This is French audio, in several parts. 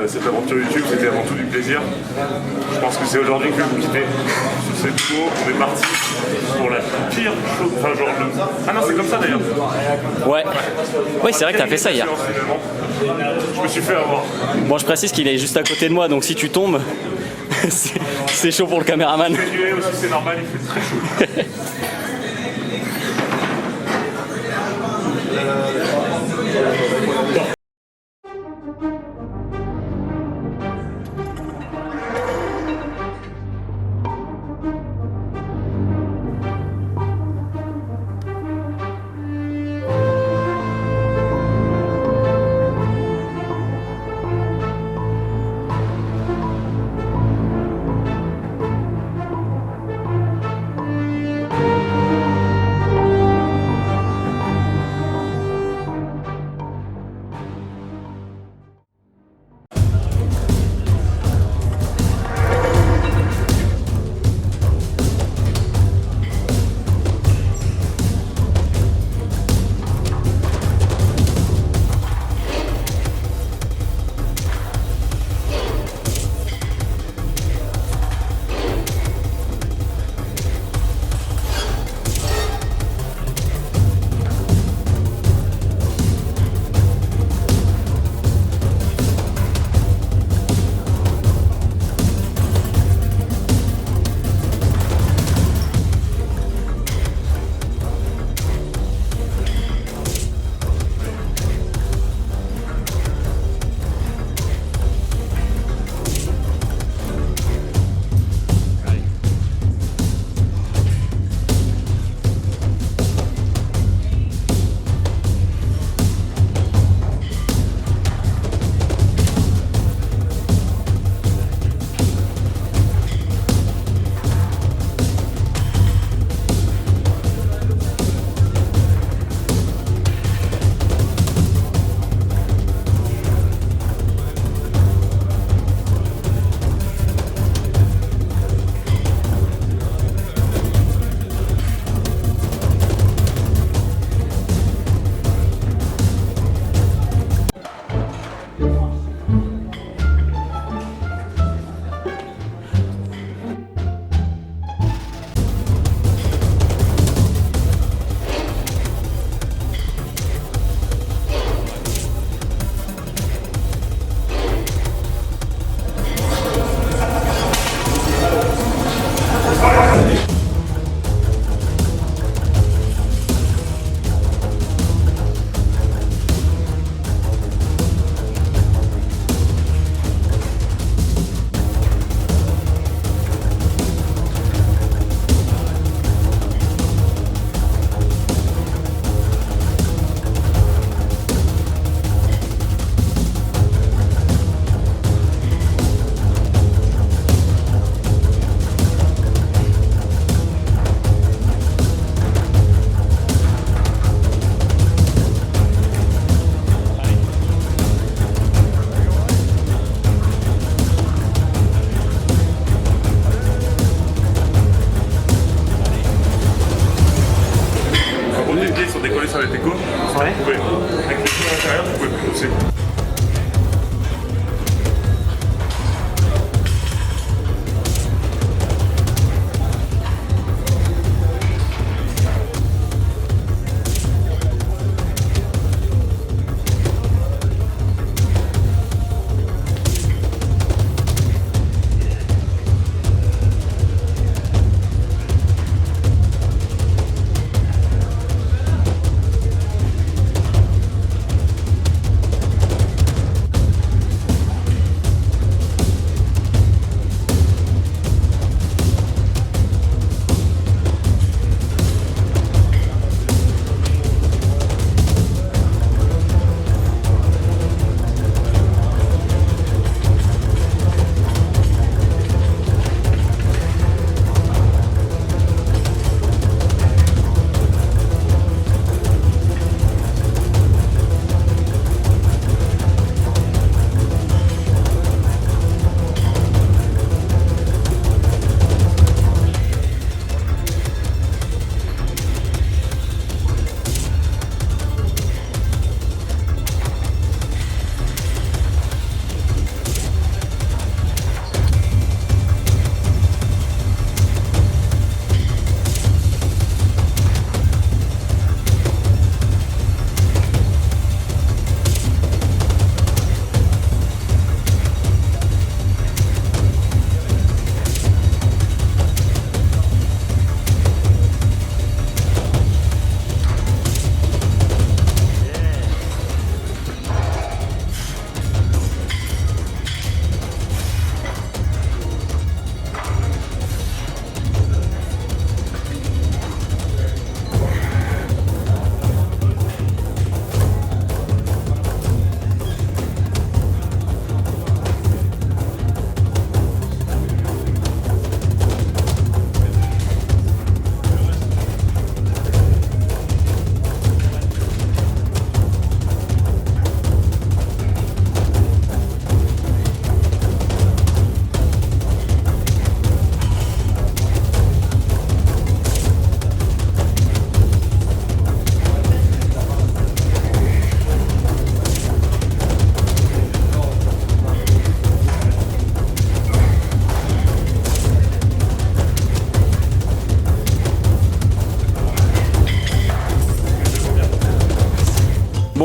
cette aventure YouTube, c'était avant tout du plaisir. Je pense que c'est aujourd'hui que je vais vous quitter sur cette vidéo. On est parti pour la pire chose. Enfin, genre le... Ah non, c'est comme ça d'ailleurs. Ouais. Oui, c'est vrai que t'as fait ça hier. Je me suis fait avoir. Bon, je précise qu'il est juste à côté de moi, donc si tu tombes, c'est chaud pour le caméraman. Il aussi, c'est normal, il fait très chaud.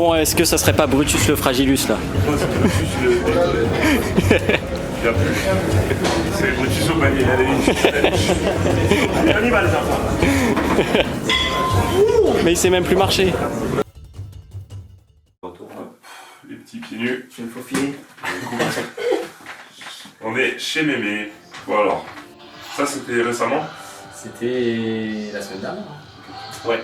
Bon, est-ce que ça serait pas Brutus le Fragilus là? Il y a plus. C'est Brutus au panier, allez. Animal, ça. Mais il sait même plus marcher. Les petits pieds nus. Je me faufile. On est chez Mémé. Bon alors, ça c'était récemment. C'était la semaine dernière. Ouais.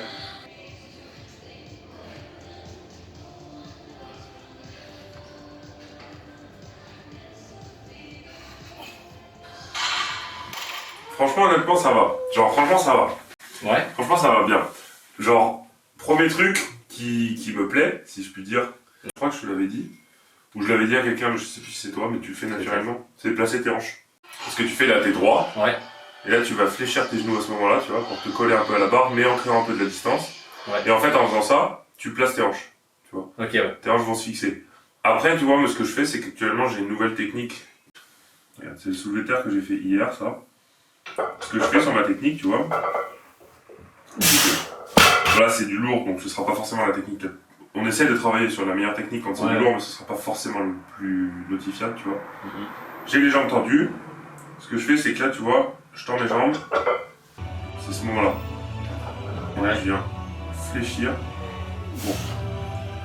Franchement, honnêtement, ça va. Genre, franchement, ça va. Ouais. Franchement, ça va bien. Genre, premier truc qui me plaît, si je puis dire, je crois que je te l'avais dit, ou je l'avais dit à quelqu'un, mais je sais plus si c'est toi, mais tu le fais naturellement, c'est de placer tes hanches. Parce que tu fais là, t'es droit, Ouais. et là tu vas fléchir tes genoux à ce moment-là, tu vois, pour te coller un peu à la barre, mais en créant un peu de la distance. Ouais. Et en fait, en faisant ça, tu places tes hanches, tu vois. Ok, ouais. Tes hanches vont se fixer. Après, tu vois, moi, ce que je fais, c'est qu'actuellement, j'ai une nouvelle technique. Regarde, c'est le soulevé de terre que j'ai fait hier, ça. Ce que je fais sur ma technique, tu vois. Là, c'est du lourd, donc ce sera pas forcément la technique. On essaie de travailler sur la meilleure technique quand c'est du lourd, mais ce sera pas forcément le plus notifiable, tu vois. J'ai les jambes tendues. Ce que je fais, c'est que là, tu vois, je tends les jambes. C'est ce moment-là. Et là, je viens fléchir. Bon.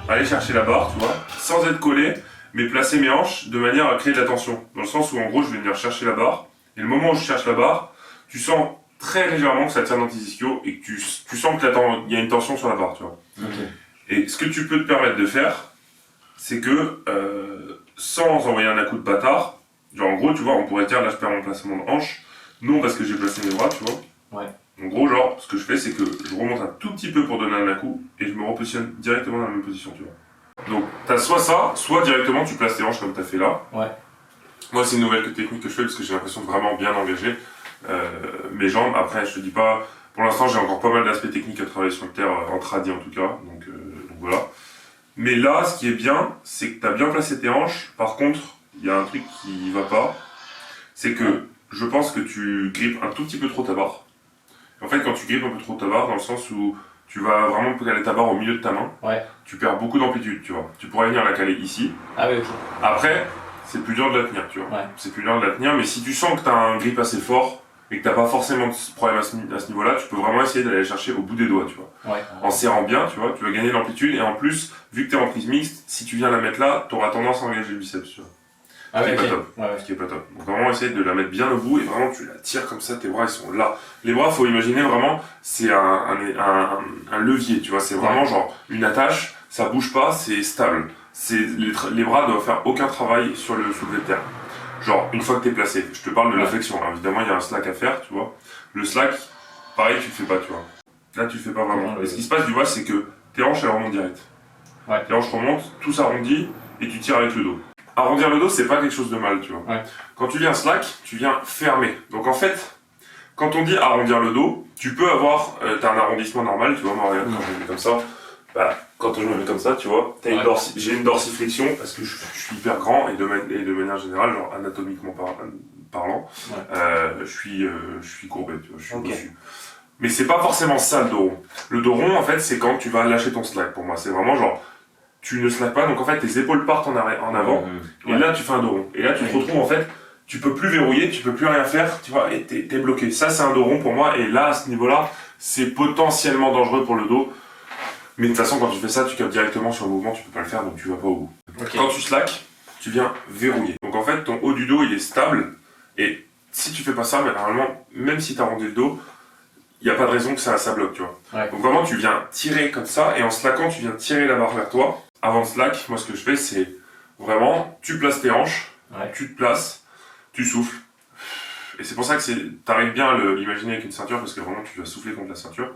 Aller chercher la barre, tu vois, sans être collé, mais placer mes hanches de manière à créer de la tension. Dans le sens où, en gros, je vais venir chercher la barre. Et le moment où je cherche la barre, tu sens très légèrement que ça tient dans tes ischios et que tu sens qu'il y a une tension sur la barre, tu vois. Okay. Et ce que tu peux te permettre de faire, c'est que sans envoyer un coup de bâtard, genre en gros, tu vois, on pourrait dire là je perds mon placement de hanche, non parce que j'ai placé mes bras, tu vois. Ouais. En gros, genre, ce que je fais, c'est que je remonte un tout petit peu pour donner un coup et je me repositionne directement dans la même position, tu vois. Donc, t'as soit ça, soit directement tu places tes hanches comme t'as fait là. Ouais. Moi, c'est une nouvelle technique que je fais parce que j'ai l'impression de vraiment bien engager mes jambes. Après, je te dis pas, pour l'instant, j'ai encore pas mal d'aspects techniques à travailler sur le terre, en tradi en tout cas, donc voilà. Mais là, ce qui est bien, c'est que tu as bien placé tes hanches. Par contre, il y a un truc qui va pas, c'est que je pense que tu grippes un tout petit peu trop ta barre. En fait, quand tu grippes un peu trop ta barre, dans le sens où tu vas vraiment caler ta barre au milieu de ta main, tu perds beaucoup d'amplitude, tu vois. Tu pourrais venir la caler ici. Ah oui, ok. Après, c'est plus dur de la tenir, tu vois. Ouais. C'est plus dur de la tenir, mais si tu sens que tu as un grip assez fort et que tu n'as pas forcément de problème à ce niveau-là, tu peux vraiment essayer d'aller chercher au bout des doigts, tu vois. Ouais. En serrant bien, tu vois, tu vas gagner de l'amplitude et en plus, vu que tu es en prise mixte, si tu viens la mettre là, tu auras tendance à engager le biceps, tu vois. Ah Ce qui ouais, est pas top. Ouais. Ce qui est pas top. Donc vraiment essayer de la mettre bien au bout et vraiment tu la tires comme ça, tes bras ils sont là. Les bras, faut imaginer vraiment, c'est un levier, tu vois, c'est vraiment genre une attache, ça bouge pas, c'est stable. Les bras doivent faire aucun travail sur le soulevé de terre. Genre, une fois que t'es placé, je te parle de la flexion, hein. Évidemment il y a un slack à faire, tu vois. Le slack, pareil, tu le fais pas, tu vois. Là tu le fais pas vraiment. Et ce qui se passe, tu vois, c'est que tes hanches elles remontent direct. Ouais. Tes hanches remontent, tout s'arrondit et tu tires avec le dos. Arrondir le dos, c'est pas quelque chose de mal, tu vois. Ouais. Quand tu viens slack, tu viens fermer. Donc en fait, quand on dit arrondir le dos, tu peux avoir, t'as un arrondissement normal, tu vois, moi regarde, quand je me mets comme ça, bah, quand je me mets comme ça, tu vois, j'ai une dorsiflexion parce que je suis hyper grand et de manière générale, genre anatomiquement parlant, je suis courbé, tu vois, je suis dessus. Mais c'est pas forcément ça le dos rond. Le dos rond, en fait, c'est quand tu vas lâcher ton slack pour moi. C'est vraiment genre, tu ne slack pas, donc en fait, tes épaules partent en avant, et là, tu fais un dos rond. Et là, tu te retrouves, en fait, tu peux plus verrouiller, tu peux plus rien faire, tu vois, et t'es bloqué. Ça, c'est un dos rond pour moi, et là, à ce niveau-là, c'est potentiellement dangereux pour le dos. Mais de toute façon, quand tu fais ça, tu captes directement sur le mouvement, tu peux pas le faire, donc tu vas pas au bout. Quand tu slack, tu viens verrouiller. Donc en fait, ton haut du dos, il est stable, et si tu fais pas ça, normalement, même si tu as rendu le dos, il n'y a pas de raison que ça bloque, tu vois. Ouais. Donc vraiment, tu viens tirer comme ça, et en slackant, tu viens tirer la barre vers toi. Avant le slack, moi, ce que je fais, c'est vraiment, tu places tes hanches, tu te places, tu souffles. Et c'est pour ça que t'arrives bien à l'imaginer avec une ceinture, parce que vraiment, tu vas souffler contre la ceinture.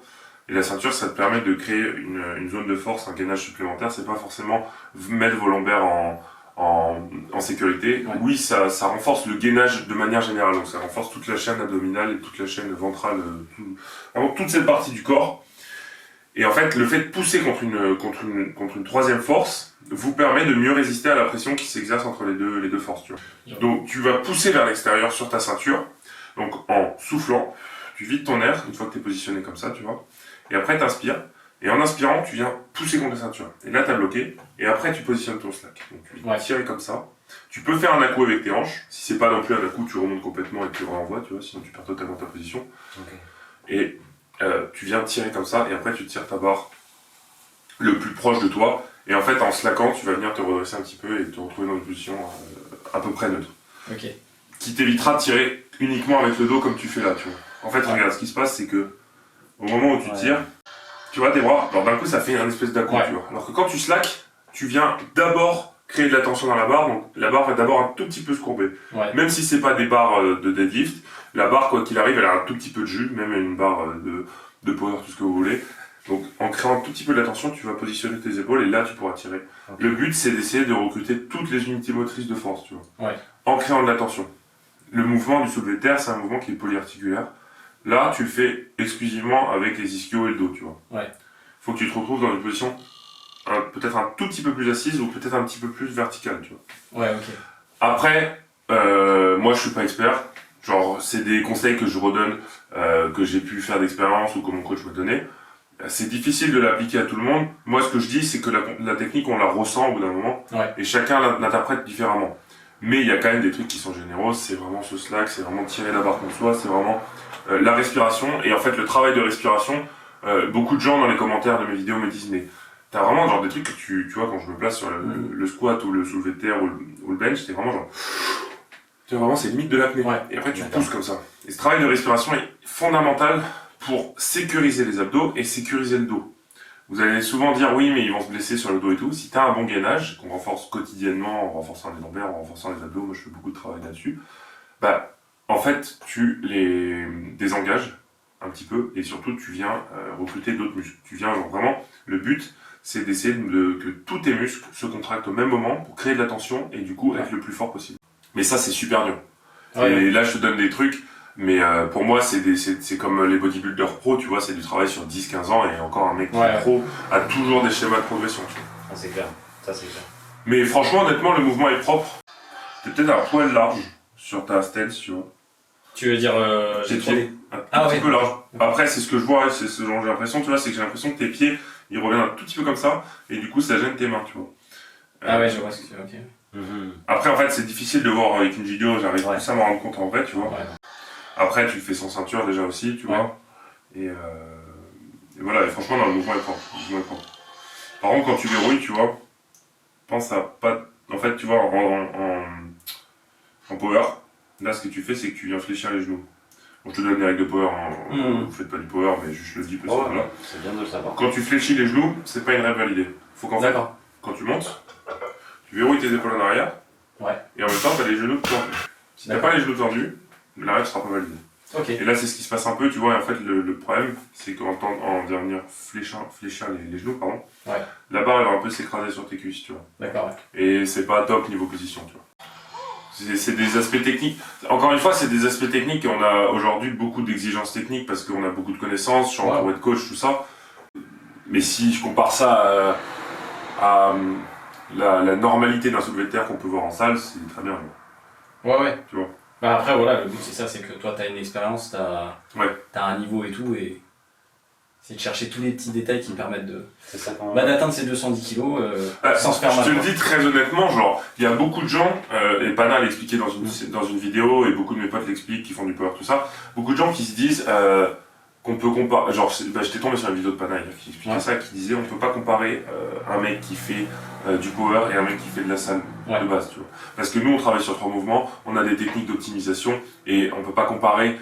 Et la ceinture, ça te permet de créer une zone de force, un gainage supplémentaire. C'est pas forcément mettre vos lombaires en sécurité. Ouais. Oui, ça renforce le gainage de manière générale. Donc ça renforce toute la chaîne abdominale et toute la chaîne ventrale, vraiment toute cette partie du corps. Et en fait, le fait de pousser contre une troisième force vous permet de mieux résister à la pression qui s'exerce entre les deux forces. Tu vois. Donc tu vas pousser vers l'extérieur sur ta ceinture. Donc en soufflant, tu vides ton air une fois que tu es positionné comme ça, tu vois. Et après, t'inspires. Et en inspirant, tu viens pousser contre la ceinture. Et là, tu as bloqué. Et après, tu positionnes ton slack. Donc, tu viens tirer comme ça. Tu peux faire un à-coup avec tes hanches. Si c'est pas non plus un à-coup, tu remontes complètement et tu renvoies, tu vois, sinon tu perds totalement ta position. Okay. Et tu viens tirer comme ça. Et après, tu tires ta barre le plus proche de toi. Et en fait, en slackant, tu vas venir te redresser un petit peu et te retrouver dans une position à peu près neutre. Ok. Qui t'évitera de tirer uniquement avec le dos comme tu fais là, tu vois. En fait, regarde, ce qui se passe, c'est que au moment où tu tires, tu vois tes bras, alors d'un coup ça fait un espèce d'à-coup, tu vois. Alors que quand tu slack, tu viens d'abord créer de la tension dans la barre, donc la barre va d'abord un tout petit peu se courber. Même si c'est pas des barres de deadlift, la barre, quoi qu'il arrive, elle a un tout petit peu de jus, même une barre de power, tout ce que vous voulez. Donc en créant un tout petit peu de la tension, tu vas positionner tes épaules et là tu pourras tirer. Le but c'est d'essayer de recruter toutes les unités motrices de force, tu vois. En créant de la tension. Le mouvement du soulevé de terre, c'est un mouvement qui est polyarticulaire. Là, tu le fais exclusivement avec les ischios et le dos, tu vois. Faut que tu te retrouves dans une position peut-être un tout petit peu plus assise ou peut-être un petit peu plus verticale, tu vois. Après, moi je suis pas expert. Genre, c'est des conseils que je redonne, que j'ai pu faire d'expérience ou que mon coach m'a donné. C'est difficile de l'appliquer à tout le monde. Moi, ce que je dis, c'est que la technique, on la ressent au bout d'un moment. Et chacun l'interprète différemment. Mais il y a quand même des trucs qui sont généraux. C'est vraiment ce slack, c'est vraiment tirer la barre contre soi, c'est vraiment la respiration. Et en fait, le travail de respiration, beaucoup de gens dans les commentaires de mes vidéos me disent, mais t'as vraiment genre des trucs que tu vois, quand je me place sur le squat ou le soulevé de terre ou le bench, c'est vraiment genre... Tu vois, vraiment, c'est limite de l'apnée. Et après, tu pousses comme ça. Et ce travail de respiration est fondamental pour sécuriser les abdos et sécuriser le dos. Vous allez souvent dire oui, mais ils vont se blesser sur le dos et tout. Si tu as un bon gainage, qu'on renforce quotidiennement en renforçant les lombaires, en renforçant les abdos, moi je fais beaucoup de travail là-dessus, bah en fait tu les désengages un petit peu et surtout tu viens recruter d'autres muscles. Tu viens genre vraiment, le but c'est d'essayer que tous tes muscles se contractent au même moment pour créer de la tension et du coup être le plus fort possible. Mais ça c'est super dur. Et là je te donne des trucs. Mais pour moi, c'est comme les bodybuilders pro, tu vois, c'est du travail sur 10-15 ans et encore un mec qui est pro a toujours des schémas de progression. Ah, c'est clair, ça c'est clair. Mais franchement, honnêtement, le mouvement est propre. T'es peut-être un poil large sur ta stance, tu vois. Tu veux dire tes pieds un petit peu large. Après, c'est ce que je vois, c'est ce dont j'ai l'impression, tu vois, c'est que j'ai l'impression que tes pieds, ils reviennent un tout petit peu comme ça et du coup, ça gêne tes mains, tu vois. Ah ouais, je vois ce que tu veux, ok. Après, en fait, c'est difficile de voir avec une vidéo, j'arrive plus à m'en rendre compte en vrai, tu vois. Après, tu le fais sans ceinture déjà aussi, tu vois. Et voilà, et franchement, dans le mouvement est propre. Par contre, quand tu verrouilles, tu vois, pense à pas. En fait, tu vois, en power, là, ce que tu fais, c'est que tu viens fléchir les genoux. Bon, je te donne des règles de power, vous faites pas du power, mais je le dis parce que voilà. C'est bien de le savoir. Quand tu fléchis les genoux, c'est pas une règle validée. Faut qu'en fait, quand tu montes, tu verrouilles tes épaules en arrière, et en même temps, tu as les genoux tendus. Si tu n'as pas les genoux tendus, la règle sera pas validée. Et là, c'est ce qui se passe un peu, tu vois, et en fait, le problème, c'est qu'en venir fléchir les genoux, pardon, la barre, elle va un peu s'écraser sur tes cuisses, tu vois. Et c'est pas top niveau position, tu vois. C'est des aspects techniques. Encore une fois, c'est des aspects techniques et on a aujourd'hui beaucoup d'exigences techniques parce qu'on a beaucoup de connaissances, je suis entouré de coach, tout ça. Mais si je compare ça à la normalité d'un soulevé de terre qu'on peut voir en salle, c'est très bien. Tu vois. Bah après voilà, le but c'est ça, c'est que toi t'as une expérience, t'as un niveau et tout, et c'est de chercher tous les petits détails qui permettent d'atteindre ces 210 kilos sans se faire mal. Je te le dis très honnêtement, genre, il y a beaucoup de gens, et Pana l'expliquait dans une vidéo, et beaucoup de mes potes l'expliquent, qui font du power, tout ça, beaucoup de gens qui se disent qu'on peut comparer, genre, j'étais tombé sur une vidéo de Pana qui expliquait ça, qui disait on peut pas comparer un mec qui fait du power et un mec qui fait de la salle de base, tu vois. Parce que nous on travaille sur 3 mouvements, on a des techniques d'optimisation et on peut pas comparer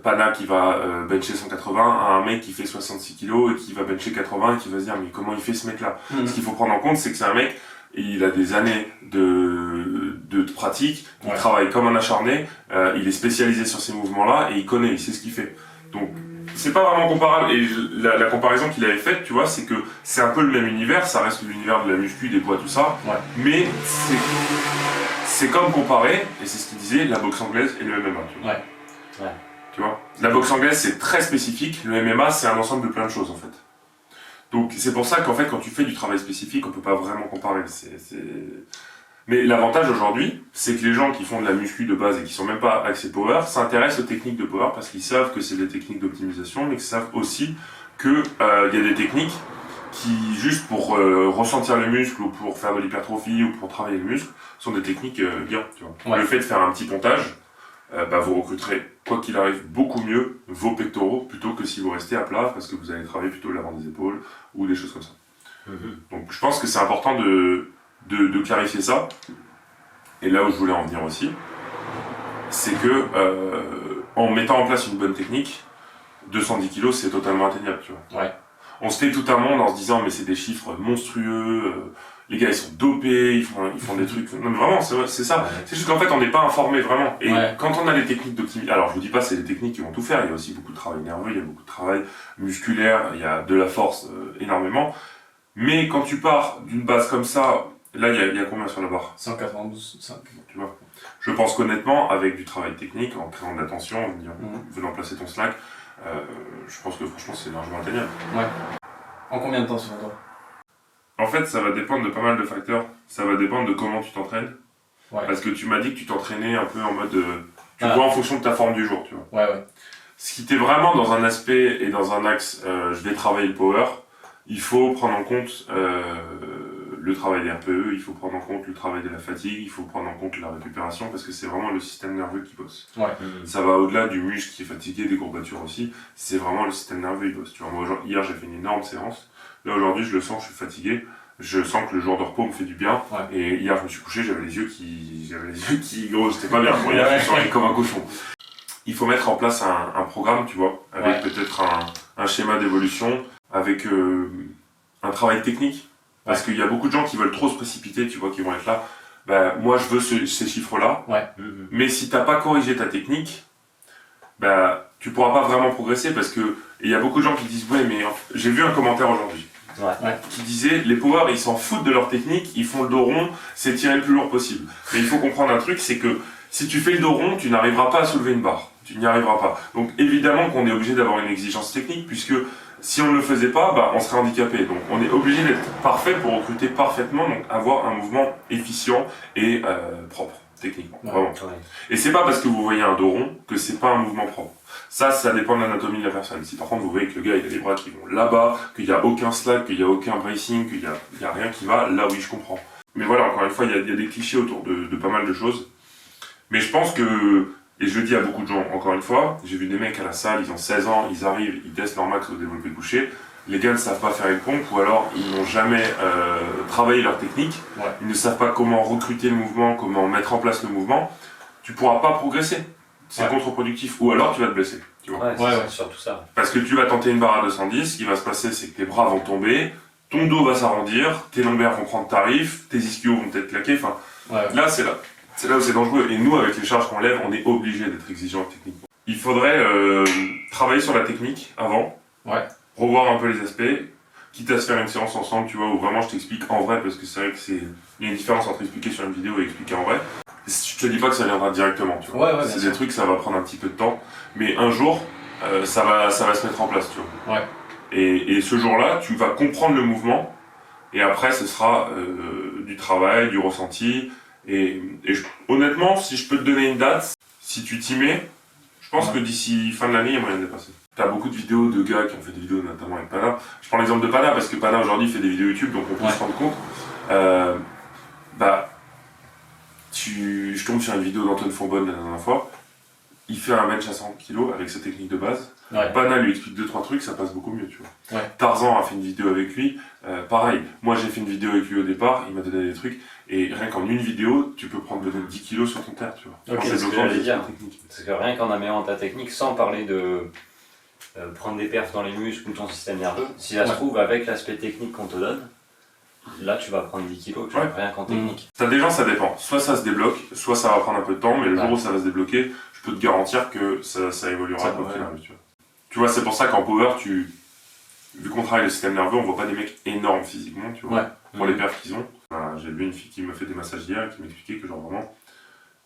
Pana qui va bencher 180 à un mec qui fait 66 kg et qui va bencher 80 et qui va se dire mais comment il fait ce mec là. Ce qu'il faut prendre en compte c'est que c'est un mec, il a des années de pratique, il travaille comme un acharné, il est spécialisé sur ces mouvements là et il connaît, il sait ce qu'il fait. Donc c'est pas vraiment comparable et la comparaison qu'il avait faite, tu vois, c'est que c'est un peu le même univers, ça reste l'univers de la muscu, des poids, tout ça, mais c'est comme comparer, et c'est ce qu'il disait, la boxe anglaise et le MMA, tu vois. Tu vois, la boxe anglaise c'est très spécifique, le MMA c'est un ensemble de plein de choses en fait. Donc c'est pour ça qu'en fait quand tu fais du travail spécifique, on peut pas vraiment comparer. Mais l'avantage aujourd'hui, c'est que les gens qui font de la muscu de base et qui sont même pas axés power s'intéressent aux techniques de power parce qu'ils savent que c'est des techniques d'optimisation, mais qu'ils savent aussi qu'il y a des techniques qui, juste pour ressentir les muscles ou pour faire de l'hypertrophie ou pour travailler le muscle, sont des techniques bien. Tu vois. Ouais. Le fait de faire un petit pontage, vous recruterez, quoi qu'il arrive, beaucoup mieux vos pectoraux plutôt que si vous restez à plat parce que vous allez travailler plutôt l'avant des épaules ou des choses comme ça. Donc je pense que c'est important de clarifier ça. Et là où je voulais en venir aussi, c'est que en mettant en place une bonne technique, 210 kg c'est totalement atteignable. Tu vois. Ouais. On se fait tout un monde en se disant mais c'est des chiffres monstrueux, les gars ils sont dopés, ils font des trucs. Non mais vraiment c'est ça. Ouais. C'est juste qu'en fait on n'est pas informé vraiment. Et quand on a les techniques d'optimisation, alors je vous dis pas c'est les techniques qui vont tout faire, il y a aussi beaucoup de travail nerveux, il y a beaucoup de travail musculaire, il y a de la force énormément. Mais quand tu pars d'une base comme ça, là il y a combien sur la barre? 192,5. Tu vois. Je pense qu'honnêtement avec du travail technique, en créant de l'attention, en venant placer ton slack, je pense que franchement c'est largement atteignable. Ouais. En combien de temps selon toi? En fait, ça va dépendre de pas mal de facteurs. Ça va dépendre de comment tu t'entraînes. Ouais. Parce que tu m'as dit que tu t'entraînais un peu en mode... tu vois en fonction de ta forme du jour, tu vois. Ouais. Ce qui t'est vraiment dans un aspect et dans un axe, je vais travailler le power, il faut prendre en compte le travail des RPE, il faut prendre en compte le travail de la fatigue, il faut prendre en compte la récupération, parce que c'est vraiment le système nerveux qui bosse. Ouais. Ça va au-delà du muscle qui est fatigué, des courbatures aussi, c'est vraiment le système nerveux qui bosse. Tu vois, moi, hier j'ai fait une énorme séance, là aujourd'hui je le sens, je suis fatigué, je sens que le jour de repos me fait du bien, et hier je me suis couché, j'avais les yeux qui gros, c'était pas bien, bon, hier je me sentais comme un cochon. Il faut mettre en place un programme, tu vois, avec peut-être un schéma d'évolution, avec un travail technique. Parce qu'il y a beaucoup de gens qui veulent trop se précipiter, tu vois, qui vont être là. Ben, moi, je veux ces chiffres-là. Ouais. Mais si t'as pas corrigé ta technique, ben, tu pourras pas vraiment progresser parce que il y a beaucoup de gens qui disent ouais, mais j'ai vu un commentaire aujourd'hui qui disait les powers ils s'en foutent de leur technique, ils font le dos rond, c'est tirer le plus lourd possible. Mais il faut comprendre un truc, c'est que si tu fais le dos rond, tu n'arriveras pas à soulever une barre. Tu n'y arriveras pas. Donc évidemment qu'on est obligé d'avoir une exigence technique puisque si on ne le faisait pas, bah, on serait handicapé. Donc on est obligé d'être parfait pour recruter parfaitement, donc avoir un mouvement efficient et propre, techniquement. Vraiment. Et c'est pas parce que vous voyez un dos rond que c'est pas un mouvement propre. Ça dépend de l'anatomie de la personne. Si par contre vous voyez que le gars il a les bras qui vont là-bas, qu'il n'y a aucun slack, qu'il n'y a aucun bracing, qu'il n'y a rien qui va, là oui je comprends. Mais voilà, encore une fois, il y a des clichés autour de pas mal de choses. Mais je pense que, et je le dis à beaucoup de gens, encore une fois, j'ai vu des mecs à la salle, ils ont 16 ans, ils arrivent, ils testent leur max au développé couché, les gars ne savent pas faire une pompe, ou alors ils n'ont jamais travaillé leur technique, ils ne savent pas comment recruter le mouvement, comment mettre en place le mouvement, tu pourras pas progresser, c'est contre-productif, ou alors tu vas te blesser, tu vois. Ouais, surtout ça. Parce que tu vas tenter une barre à 210, ce qui va se passer c'est que tes bras vont tomber, ton dos va s'arrondir, tes lombaires vont prendre tarif, tes ischios vont peut-être claquer, enfin, là c'est là où c'est dangereux. Et nous, avec les charges qu'on lève, on est obligé d'être exigeant techniquement. Il faudrait travailler sur la technique avant, revoir un peu les aspects, quitte à se faire une séance ensemble, tu vois, où vraiment je t'explique en vrai, parce que c'est vrai qu'il y a une différence entre expliquer sur une vidéo et expliquer en vrai. Je te dis pas que ça viendra directement, tu vois. C'est des trucs, ça va prendre un petit peu de temps, mais un jour, ça va se mettre en place, tu vois. Et ce jour-là, tu vas comprendre le mouvement, et après, ce sera du travail, du ressenti. Et honnêtement, si je peux te donner une date, si tu t'y mets, je pense que d'ici fin de l'année, il y a moyen de dépasser. T'as beaucoup de vidéos de gars qui ont fait des vidéos notamment avec Pana. Je prends l'exemple de Pana parce que Pana aujourd'hui fait des vidéos YouTube, donc on peut se rendre compte. Je tombe sur une vidéo d'Antoine Fourbonne la dernière fois. Il fait un bench à 100 kg avec sa technique de base. Pana lui explique 2-3 trucs, ça passe beaucoup mieux, tu vois. Tarzan a fait une vidéo avec lui, pareil. Moi j'ai fait une vidéo avec lui au départ, il m'a donné des trucs. Et rien qu'en une vidéo, tu peux prendre peut-être 10 kg sur ton terre, tu vois. C'est ce que j'allais dire. Parce que rien qu'en améliorant ta technique, sans parler de prendre des perfs dans les muscles ou ton système nerveux, si ça se trouve avec l'aspect technique qu'on te donne, là tu vas prendre 10 kg, rien qu'en technique. T'as des gens, ça dépend. Soit ça se débloque, soit ça va prendre un peu de temps, mais le jour où ça va se débloquer, je peux te garantir que ça évoluera quoi qu'il arrive, tu vois. Tu vois, c'est pour ça qu'en power, vu qu'on travaille le système nerveux, on voit pas des mecs énormes physiquement, tu vois, pour les perfs qu'ils ont. J'ai vu une fille qui me fait des massages hier et qui m'expliquait que genre vraiment,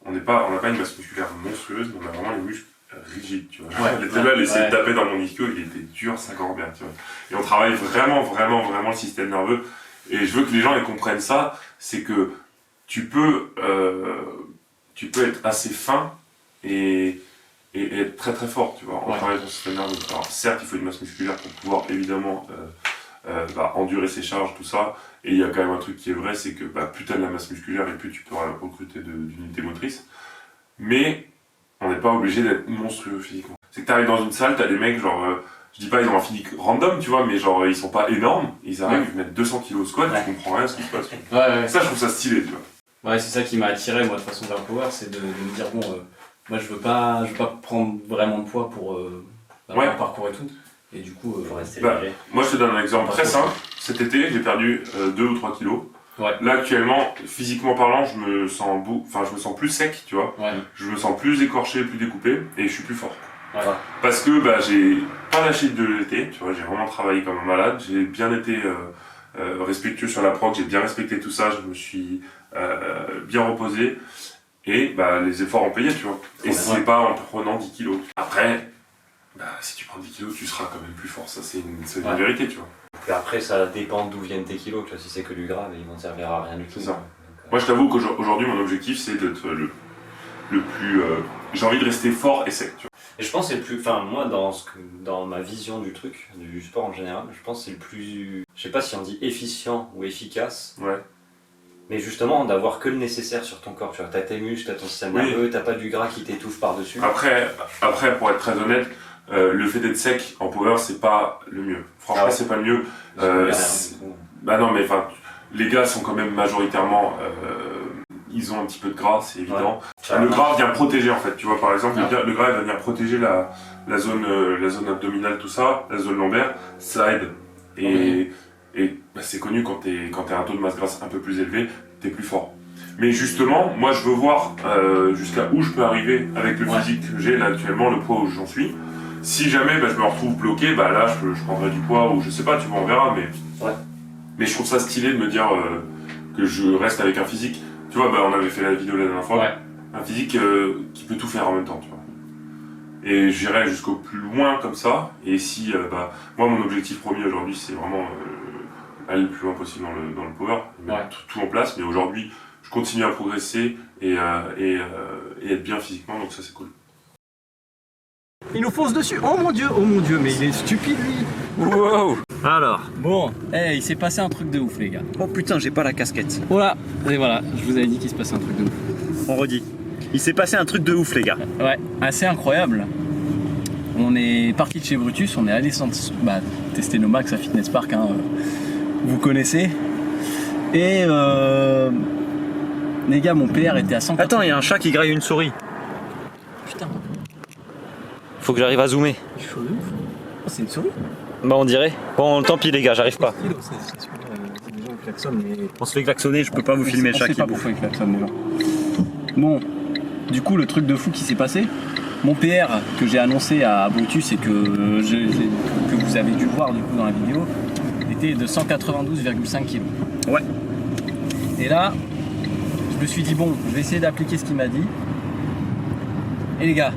on n'a pas une masse musculaire monstrueuse, mais on a vraiment les muscles rigides, tu vois. Elle était là, elle essayait de taper dans mon ischio, il était dur, ça bien, tu vois. Et on travaille vraiment le système nerveux. Et je veux que les gens ils comprennent ça, c'est que tu peux être assez fin et et être très très fort, tu vois, en travaillant sur le système nerveux. Alors certes, il faut une masse musculaire pour pouvoir évidemment endurer ses charges, tout ça, et il y a quand même un truc qui est vrai, c'est que plus tu as de la masse musculaire et plus tu peux recruter d'unités motrices, mais on n'est pas obligé d'être monstrueux physiquement. C'est que tu arrives dans une salle, tu as des mecs genre, je dis pas ils ont un physique random, tu vois, mais genre ils sont pas énormes, ils arrivent, ils mettent 200 kg au squat, tu comprends rien à ce qui se passe. Ça je trouve ça stylé, tu vois. Ouais, c'est ça qui m'a attiré moi de façon vers le power, c'est de me dire bon, moi je veux pas prendre vraiment de poids pour le parcours et tout. Et du coup, faut rester léger. Moi je te donne un exemple très simple. Cet été j'ai perdu 2 ou 3 kilos. Là actuellement, physiquement parlant, je me sens plus sec, tu vois. Je me sens plus écorché, plus découpé et je suis plus fort. Parce que j'ai pas lâché de l'été, tu vois, j'ai vraiment travaillé comme un malade, j'ai bien été respectueux sur la prog, j'ai bien respecté tout ça, je me suis bien reposé et les efforts ont payé, tu vois. Et c'est pas en prenant 10 kilos. Après, si tu prends 10 kilos, tu seras quand même plus fort, ça c'est une vérité, tu vois. Et après, ça dépend d'où viennent tes kilos, tu vois, si c'est que du gras, ils vont te servir à rien du tout. C'est ça. Moi je t'avoue qu'aujourd'hui mon objectif c'est d'être le plus... j'ai envie de rester fort et sec, tu vois. Et je pense que c'est le plus... Enfin, moi, dans ma vision du truc, du sport en général, je pense que c'est le plus... Je sais pas si on dit efficient ou efficace. Mais justement, d'avoir que le nécessaire sur ton corps. Tu vois, t'as tes muscles, t'as ton système nerveux, t'as pas du gras qui t'étouffe par-dessus. Après, pour être très honnête, le fait d'être sec en power, c'est pas le mieux. Franchement, c'est pas le mieux. Non, mais enfin, les gars sont quand même majoritairement... ils ont un petit peu de gras, c'est évident. Le gras vient protéger en fait, tu vois, par exemple, le gras va venir protéger la zone abdominale, tout ça, la zone lombaire, ça aide. Et c'est connu, quand t'as un taux de masse grasse un peu plus élevé, t'es plus fort. Mais justement, moi je veux voir jusqu'à où je peux arriver avec le physique que j'ai là actuellement, le poids où j'en suis. Si jamais je me retrouve bloqué, là je prendrai du poids ou je sais pas, tu vois, on verra, mais je trouve ça stylé de me dire que je reste avec un physique. Tu vois, on avait fait la vidéo la dernière fois, un physique qui peut tout faire en même temps, tu vois. Et j'irai jusqu'au plus loin comme ça, et si, moi mon objectif premier aujourd'hui c'est vraiment aller le plus loin possible dans le power, mettre tout en place, mais aujourd'hui je continue à progresser et être bien physiquement, donc ça c'est cool. Il nous fonce dessus, oh mon dieu, mais il est stupide lui. Wow. Alors. Bon, il s'est passé un truc de ouf les gars. Oh putain, j'ai pas la casquette. Voilà, et voilà, je vous avais dit qu'il se passait un truc de ouf. On redit. Il s'est passé un truc de ouf les gars. Ouais, assez incroyable. On est parti de chez Brutus, on est allé tester nos max à Fitness Park, hein, vous connaissez. Et les gars, mon PR était à 100. Attends, il y a un chat qui graille une souris. Putain. Faut que j'arrive à zoomer. Il faut ouf. Oh, c'est une souris. On dirait. Bon, tant pis les gars, j'arrive pas. C'est des gens qui klaxonnent, mais... On se fait klaxonner, je peux pas vous filmer le chat qui bouffe. On sait pas pourquoi ils klaxonnent les gens. Bon, du coup, le truc de fou qui s'est passé, mon PR que j'ai annoncé à Brutus et que vous avez dû voir du coup dans la vidéo, était de 192,5 kg. Ouais. Et là, je me suis dit bon, je vais essayer d'appliquer ce qu'il m'a dit. Et les gars,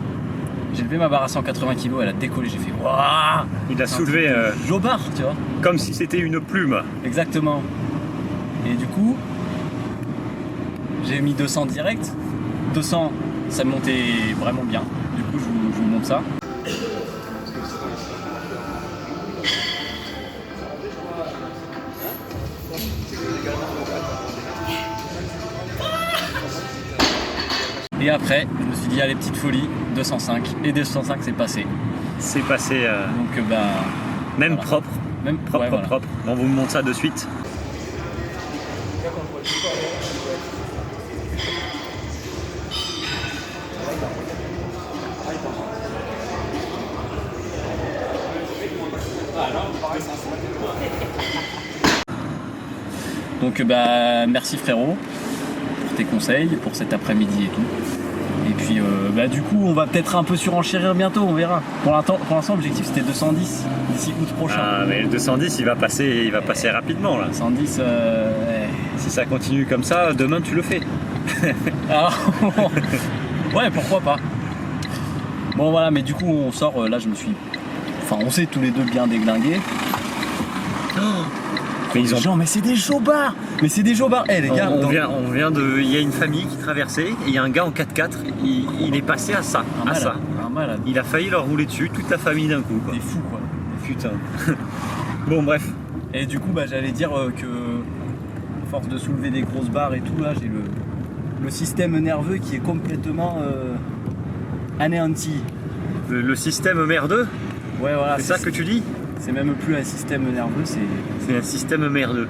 j'ai levé ma barre à 180 kg, elle a décollé, j'ai fait waouh. Il a soulevé Jobard, tu vois. comme si c'était une plume. Exactement. Et du coup, j'ai mis 200 direct. 200, ça me montait vraiment bien. Du coup, je vous montre ça. Et après, je me suis dit, allez, petite folie, 205. Et 205, c'est passé. C'est passé. Donc, même voilà. propre. Même Propre. On vous montre ça de suite. Donc merci frérot pour tes conseils, pour cet après-midi et tout. Et puis du coup on va peut-être un peu surenchérir bientôt, on verra. Pour l'instant l'objectif c'était 210 d'ici août prochain. Ah mais le 210 il va passer rapidement là. 210 Si ça continue comme ça, demain tu le fais. Alors, ouais pourquoi pas. Bon voilà, mais du coup on sort, là je me suis... Enfin on s'est tous les deux bien déglingués. Oh, Mais ils ont gens, mais c'est des jobards. Mais c'est des jobards. Eh les gars, on vient de. Il y a une famille qui traversait et il y a un gars en 4x4. Il est passé à ça. Un malade. Il a failli leur rouler dessus, toute la famille d'un coup. Quoi. T'es fou quoi. Putain. Bon bref. Et du coup j'allais dire que force de soulever des grosses barres et tout là, j'ai le système nerveux qui est complètement anéanti. Le système merdeux. Ouais voilà. C'est ça que tu dis? C'est même plus un système nerveux, c'est un système merdeux.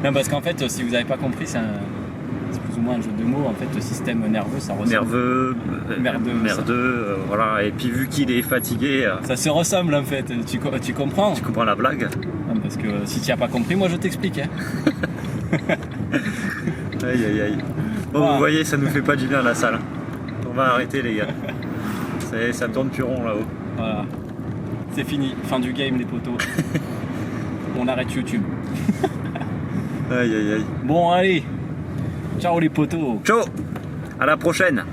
Non parce qu'en fait si vous n'avez pas compris c'est plus ou moins un jeu de mots. En fait le système nerveux ça ressemble. Nerveux, merdeux, voilà. Et puis vu qu'il est fatigué. Ça se ressemble en fait. Tu comprends? Tu comprends la blague? Non, parce que si tu n'as pas compris, moi je t'explique. Hein. Aïe aïe aïe. Bon vous voyez ça nous fait pas du bien la salle. On va arrêter les gars. Ça tourne plus rond là-haut. Voilà. C'est fini, fin du game les potos. On arrête YouTube. Aïe aïe aïe. Bon allez, ciao les potos. Ciao. À la prochaine.